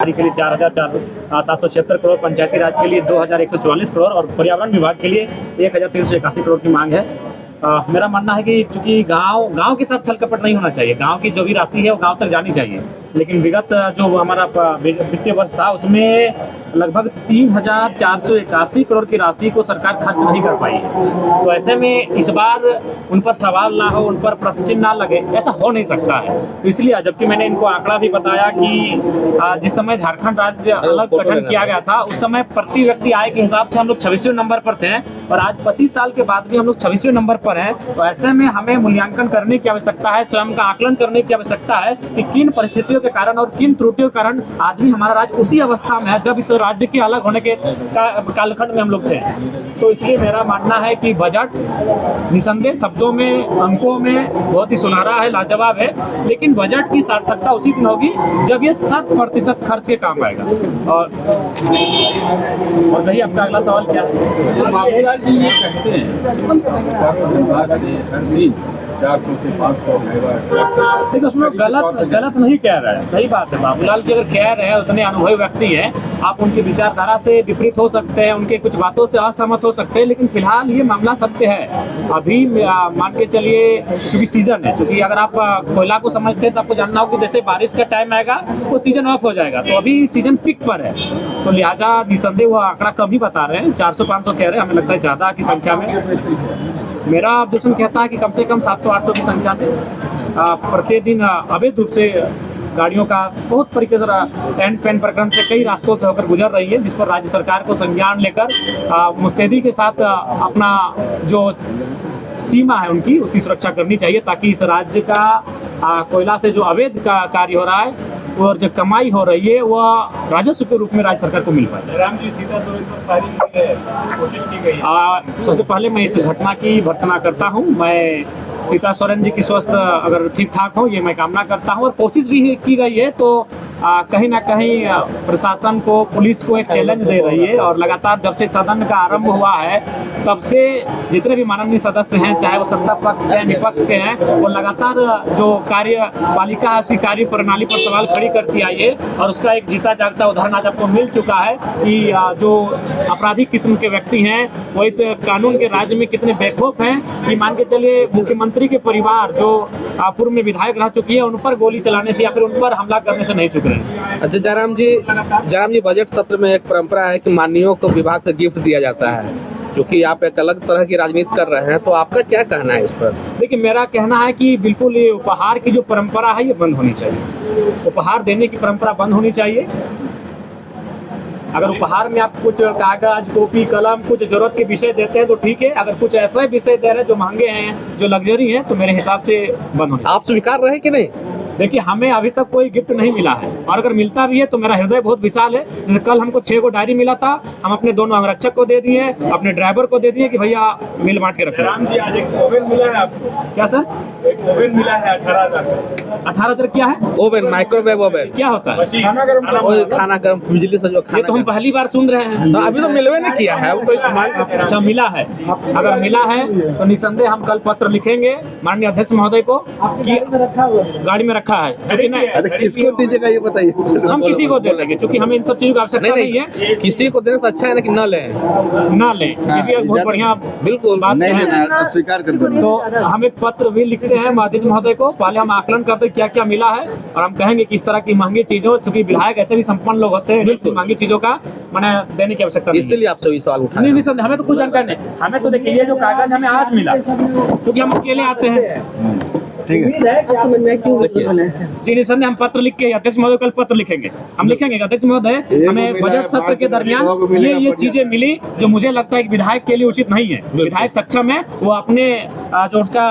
के लिए 4,776 करोड़, पंचायती राज के लिए 2,144 करोड़ और पर्यावरण विभाग के लिए 1,381 करोड़ की मांग है। मेरा मानना है कि चूंकि गांव के साथ छल कपट नहीं होना चाहिए, गांव की जो भी राशि है वो गांव तक जानी चाहिए। लेकिन विगत जो हमारा वित्तीय वर्ष था उसमें लगभग 3,481 करोड़ की राशि को सरकार खर्च नहीं कर पाई है। तो ऐसे में इस बार उन पर सवाल ना हो, उन पर प्रश्न चिन्ह ना लगे, ऐसा हो नहीं सकता है। तो इसलिए जबकि मैंने इनको आंकड़ा भी बताया कि जिस समय झारखंड राज्य अलग गठन किया गया था उस समय प्रति व्यक्ति आय के हिसाब से हम लोग 26वें नंबर पर थे और आज 25 साल के बाद भी हम लोग 26वें नंबर पर हैं। तो ऐसे में हमें मूल्यांकन करने की आवश्यकता है, स्वयं का आकलन करने की आवश्यकता है कि किन परिस्थितियों के कारण और किन त्रुटियों के कारण आज भी हमारा राज्य उसी अवस्था में है जब इस राज्य के अलग होने के कालखंड में हम लोग थे। तो इसलिए मेरा मानना है कि बजट निसंदेह शब्दों में, अंकों में बहुत ही सुनहरा है, लाजवाब है, लेकिन बजट की सार्थकता उसी दिन होगी जब ये 100% खर्च के काम आएगा। और कहिए आपका अगला सवाल क्या है? बाबूलाल जी ये कहते हैं 400 से 500 देखिए उसमें गलत नहीं कह रहे हैं, सही बात है। बाबूलाल जी अगर कह रहे हैं, उतने अनुभवी व्यक्ति हैं, आप उनकी विचारधारा से विपरीत हो सकते हैं, उनके कुछ बातों से असहमत हो सकते हैं, लेकिन फिलहाल ये मामला सत्य है। अभी मान के चलिए क्योंकि सीजन है, क्योंकि अगर आप कोयला को समझते हैं तो आपको जानना होगा कि जैसे बारिश का टाइम आएगा वो सीजन ऑफ हो जाएगा, तो अभी सीजन पिक पर है। तो लिहाजा निसंदेह वो आंकड़ा कम ही बता रहे हैं, 400-500 कह रहे हैं, हमें लगता है ज़्यादा की संख्या में। मेरा ऑब्जर्वेशन कहता है कि कम से कम 700-800 की संख्या में प्रतिदिन अवैध रूप से गाड़ियों का बहुत तरीके से एंड पैन प्रकरण से कई रास्तों से होकर गुजर रही है, जिस पर राज्य सरकार को संज्ञान लेकर मुस्तैदी के साथ अपना जो सीमा है उनकी उसकी सुरक्षा करनी चाहिए, ताकि इस राज्य का कोयला से जो अवैध कार्य हो रहा है और जो कमाई हो रही है वह राजस्व के रूप में राज्य सरकार को मिल पाए। राम जी सीता सोरेन पर फायरिंग की कोशिश की गई है। सबसे पहले मैं इस घटना की भर्त्सना करता हूँ। मैं सीता सोरेन जी की स्वास्थ्य अगर ठीक ठाक हो ये मैं कामना करता हूँ, और कोशिश भी की गई है तो कहीं ना कहीं प्रशासन को, पुलिस को एक चैलेंज दे रही है। और लगातार जब से सदन का आरंभ हुआ है तब से जितने भी माननीय सदस्य हैं, चाहे वो सत्ता पक्ष के निपक्ष के हैं, वो लगातार जो कार्यपालिका है उसकी कार्य प्रणाली पर सवाल खड़ी करती आई है। और उसका एक जीता जागता उदाहरण आज आपको मिल चुका है कि जो आपराधिक किस्म के व्यक्ति हैं वो इस कानून के राज्य में कितने बेखौफ हैं कि मान के चलिए मुख्यमंत्री के परिवार जो पूर्व में विधायक रह चुकी है उन पर गोली चलाने से या फिर उन पर हमला करने से नहीं चुक रहे हैं। अच्छा जयराम जी, बजट सत्र में एक परंपरा है कि माननीयों को विभाग से गिफ्ट दिया जाता है, क्योंकि आप एक अलग तरह की राजनीति कर रहे हैं, तो आपका क्या कहना है इस पर? देखिए मेरा कहना है कि बिल्कुल ये उपहार की जो परंपरा है ये बंद होनी चाहिए। उपहार देने की परंपरा बंद होनी चाहिए। अगर उपहार में आप कुछ कागज, कॉपी, कलम, कुछ जरूरत के विषय देते हैं तो ठीक है। अगर कुछ ऐसे विषय दे रहे हैं जो महंगे हैं, जो लग्जरी हैं, तो मेरे हिसाब से बंद होने। आप स्वीकार रहे कि नहीं? देखिए हमें अभी तक कोई गिफ्ट नहीं मिला है, और अगर मिलता भी है तो मेरा हृदय बहुत विशाल है। जैसे कल हमको 6 को डायरी मिला था, हम अपने दोनों अंगरक्षक को दे दिए, अपने ड्राइवर को दे दिए कि भैया मिल बांट के रखो। राम जी आज एक ओवन मिला है आपको? क्या सर? एक ओवन मिला है 18,000 क्या है? ओवन, माइक्रोवेव ओवन क्या होता है? खाना गर्म बिजली से जो ये तो हम पहली बार सुन रहे हैं। तो अभी तो मिलवे नहीं किया है, तो इस्तेमाल। अच्छा मिला है, अगर मिला है तो निसंदेह हम कल पत्र लिखेंगे माननीय अध्यक्ष महोदय को कि गाड़ी में रखा है, जो कि किसको दीजिएगा ये बताइए? हम किसी को दे देंगे, क्योंकि हमें इन सब चीजों की आवश्यकता नहीं है। किसी को देने से अच्छा है ना कि न लें। ये भी बहुत बढ़िया बिल्कुल बात नहीं है। लेना, स्वीकार कर दो। तो हम एक पत्र भी लिखते हैं अध्यक्ष महोदय को, पहले हम आकलन करते हैं क्या क्या मिला है, और हम कहेंगे कि इस तरह की महंगी चीजों, चूंकि विधायक ऐसे भी संपन्न लोग होते हैं, बिल्कुल महंगी चीजों का मैंने देने की आवश्यकता नहीं। इसलिए आपसे ये सवाल उठा। नहीं सर, हमें तो कुछ जानकारी नहीं। हमें तो देखिए ये जो कागज हमें आज मिला, क्योंकि हम अकेले आते हैं। ठीक है, जी निसंदेह हम पत्र लिख के अध्यक्ष महोदय कल पत्र लिखेंगे। हम लिखेंगे अध्यक्ष महोदय हमें बजट सत्र के दरमियान ये चीजें मिली जो मुझे लगता है कि विधायक के लिए उचित नहीं है। विधायक सक्षम है, वो अपने जो उसका